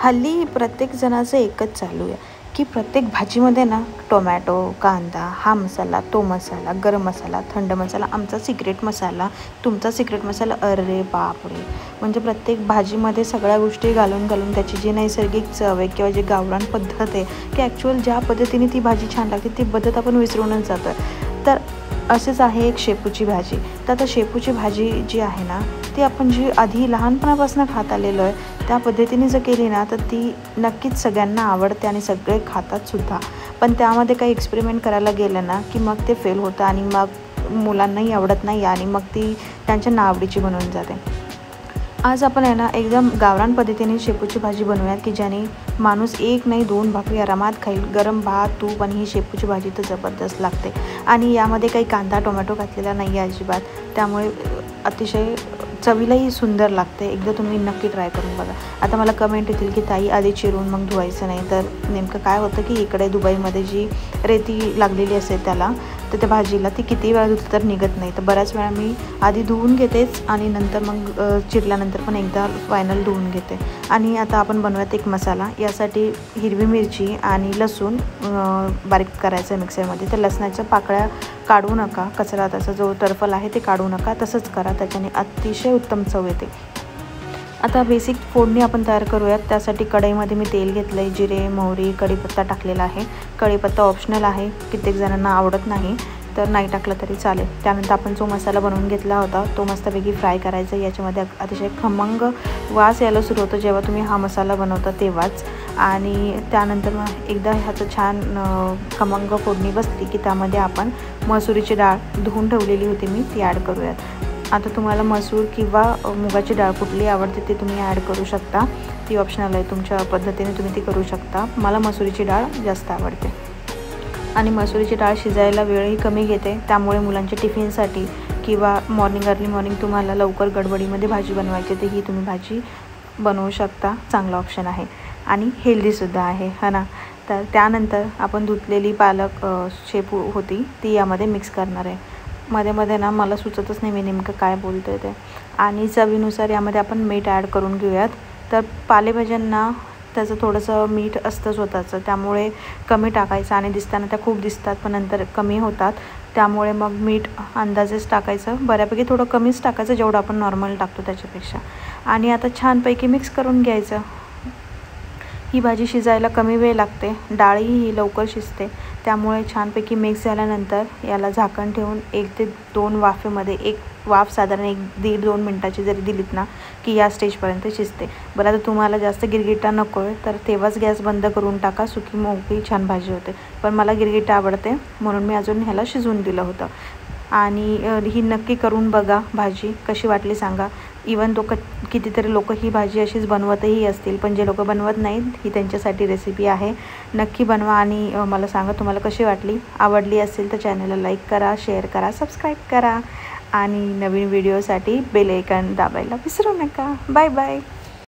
हल्ली प्रत्येक जणाचं एकच चालू आहे की प्रत्येक भाजीमध्ये ना टोमॅटो, कांदा, हा मसाला, तो मसाला, गरम मसाला, थंड मसाला, आमचा सिक्रेट मसाला, तुमचा सिक्रेट मसाला. अरे बापरे! म्हणजे प्रत्येक भाजीमध्ये सगळ्या गोष्टी घालून त्याची जी नैसर्गिक चव आहे किंवा जी गावरान पद्धत आहे की ॲक्च्युअल ज्या पद्धतीने ती भाजी छान लागते ती पद्धत आपण विसरूनच जातो आहे. तर असेच आहे एक शेपूची भाजी. तर आता शेपूची भाजी जी आहे ना ती आपण जी आधी लहानपणापासून खात आलेलो आहे त्या पद्धतीने जर केली ना तर ती नक्कीच सगळ्यांना आवडते आणि सगळे खातातसुद्धा. पण त्यामध्ये काही एक्सपेरिमेंट करायला गेलं ना की मग ते फेल होतं आणि मग मुलांनाही आवडत नाही आणि मग ती त्यांच्या नावडीची बनवून जाते. आज आपण आहे ना एकदम गावरान पद्धतीने शेपूची भाजी बनवूयात की ज्याने माणूस एक नाही दोन भाकरी आरामात खाईल. गरम भात, तूप आणि ही शेपूची भाजी तर जबरदस्त लागते. आणि यामध्ये काही कांदा टोमॅटो घातलेला नाही आहे अजिबात, त्यामुळे अतिशय चवीलाही सुंदर लागते. एकदा तुम्ही नक्की ट्राय करून बघा. आता मला कमेंट येतील की ताई आधी चिरून मग धुवायचं नाही. तर नेमकं काय होतं की इकडे दुबईमध्ये जी रेती लागलेली असते त्याला तर त्या भाजीला ती किती वेळा धुतली तर निघत नाही. तर बऱ्याच वेळा मी आधी धुवून घेतेच आणि नंतर मग चिरल्यानंतर पण एकदा फायनल धुवून घेते. आणि आता आपण बनवूयात एक मसाला. यासाठी हिरवी मिरची आणि लसूण बारीक करायचं आहे मिक्सरमध्ये. तर लसणाच्या पाकळ्या काढू नका, कचरा त्याचा जो टरफल आहे ते काढू नका, तसंच करा, त्याच्याने अतिशय उत्तम चव येते. आता बेसिक फोडणी आपण तयार करूयात. त्यासाठी कढईमध्ये मी तेल घेतलं आहे, जिरे, मोहरी, कढीपत्ता टाकलेला आहे. कढीपत्ता ऑप्शनल आहे, कित्येक जणांना आवडत नाही तर नाही टाकलं तरी चालेल. त्यानंतर आपण जो मसाला बनवून घेतला होता तो मस्तपैकी फ्राय करायचा. याच्यामध्ये अतिशय खमंग वास यायला सुरू होतो जेव्हा तुम्ही हा मसाला बनवता तेव्हाच. आणि त्यानंतर मग एकदा ह्याचं छान खमंग फोडणी बसली की त्यामध्ये आपण मसुरीची डाळ धुवून ठेवलेली होती मी ती ॲड करूयात. आता तुम्हाला मसूर किंवा मुगाची डाळ कुठली आवडते ते तुम्ही ॲड करू शकता. ती ऑप्शनल आहे, तुमच्या पद्धतीने तुम्ही ती करू शकता. मला मसुरीची डाळ जास्त आवडते आणि मसुरीची डाळ शिजायला वेळही कमी घेते. त्यामुळे मुलांच्या टिफिनसाठी किंवा अर्ली मॉर्निंग तुम्हाला लवकर गडबडीमध्ये भाजी बनवायची तर ही तुम्ही भाजी बनवू शकता. चांगला ऑप्शन आहे आणि हेल्दीसुद्धा आहे है ना. तर त्यानंतर आपण धुतलेली पालक शेपू होती ती यामध्ये मिक्स करणार आहे. मध्ये ना मला सुचतच नाही मी नेमकं काय बोलतो आहे ते. आणि चवीनुसार यामध्ये आपण मीठ ॲड करून घेऊयात. तर पालेभाज्यांना त्याचं थोडंसं मीठ असतं स्वतःचं, त्यामुळे कमी टाकायचं. आणि दिसताना त्या खूप दिसतात पण नंतर कमी होतात, त्यामुळे मग मीठ अंदाजेच टाकायचं. बऱ्यापैकी थोडं कमीच टाकायचं जेवढं आपण नॉर्मल टाकतो त्याच्यापेक्षा. आणि आता छानपैकी मिक्स करून घ्यायचं. ही भाजी शिजायला कमी वेळ लागते, डाळही ही लवकर शिजते. त्यामुळे छानपैकी मिक्स झाल्यानंतर याला झाकण ठेवून 1 ते 2 वाफेमध्ये, एक वाफ साधारण 1-1.5-2 मिनटाची जरी दिलीत ना की या स्टेजपर्यंत शिजते. बरं आता तुम्हाला जास्त गिरगिटा नको आहे तर तेव्हाच गॅस बंद करून टाका, सुकी मोकळी छान भाजी होते. पण मला गिरगिटा आवडते म्हणून मी अजून ह्याला शिजवून दिलं होतं. आणि ही नक्की करून बघा, भाजी कशी वाटली सांगा. इवन कितीतरी लोक ही भाजी अशीच बनवतही असतील, पण जे लोक बनवत नाहीत ही त्यांच्यासाठी रेसिपी आहे. नक्की बनवा आणि मला सांगा तुम्हाला कशी वाटली. आवडली असेल तर चॅनलला लाईक करा, शेअर करा, सबस्क्राईब करा आणि नवीन व्हिडिओसाठी बेल आयकॉन दाबायला विसरू नका. Bye bye.